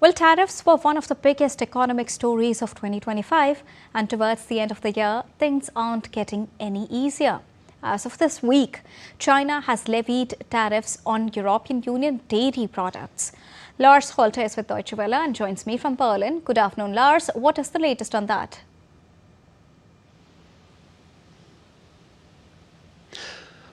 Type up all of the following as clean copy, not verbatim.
Well, tariffs were one of the biggest economic stories of 2025, and towards the end of the year, things aren't getting any easier. As of this week, China has levied tariffs on European Union dairy products. Lars Holte is with Deutsche Welle and joins me from Berlin. Good afternoon, Lars. What is the latest on that?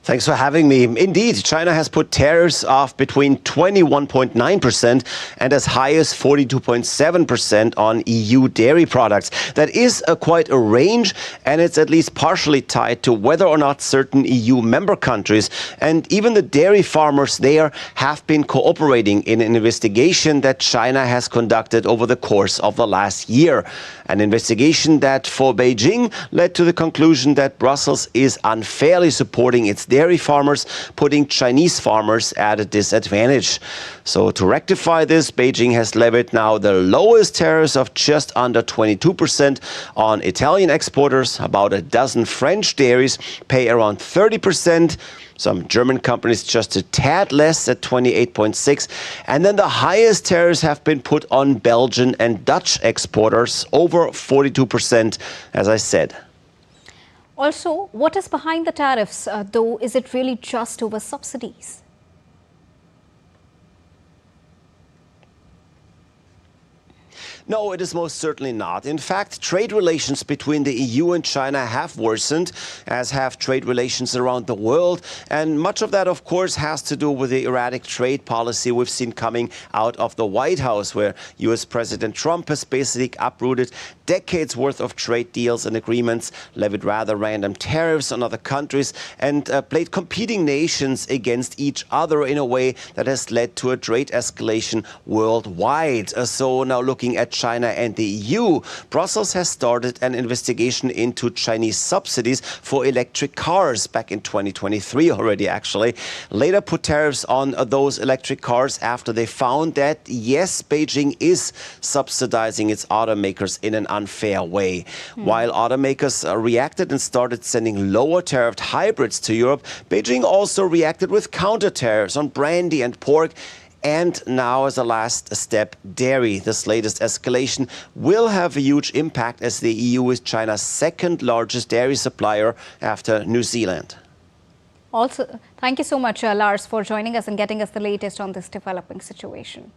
Thanks for having me. Indeed, China has put tariffs of between 21.9% and as high as 42.7% on EU dairy products. That is quite a range, and it's at least partially tied to whether or not certain EU member countries and even the dairy farmers there have been cooperating in an investigation that China has conducted over the course of the last year. An investigation that for Beijing led to the conclusion that Brussels is unfairly supporting its dairy farmers, putting Chinese farmers at a disadvantage. So to rectify this, Beijing has levied now the lowest tariffs of just under 22% on Italian exporters. About a dozen French dairies pay around 30%. Some German companies just a tad less at 28.6%. And then the highest tariffs have been put on Belgian and Dutch exporters, over 42%, as I said. Also, what is behind the tariffs, though? Is it really just over subsidies? No, it is most certainly not. In fact, trade relations between the EU and China have worsened, as have trade relations around the world. And much of that, of course, has to do with the erratic trade policy we've seen coming out of the White House, where US President Trump has basically uprooted decades worth of trade deals and agreements, levied rather random tariffs on other countries, and played competing nations against each other in a way that has led to a trade escalation worldwide. So now looking at China and the EU, Brussels has started an investigation into Chinese subsidies for electric cars back in 2023 already, actually. Later put tariffs on those electric cars after they found that, yes, Beijing is subsidizing its automakers in an unfair way. While automakers reacted and started sending lower tariffed hybrids to Europe, Beijing also reacted with counter tariffs on brandy and pork. And now, as a last step, dairy. This latest escalation will have a huge impact, as the EU is China's second largest dairy supplier after New Zealand. Also, thank you so much, Lars, for joining us and getting us the latest on this developing situation.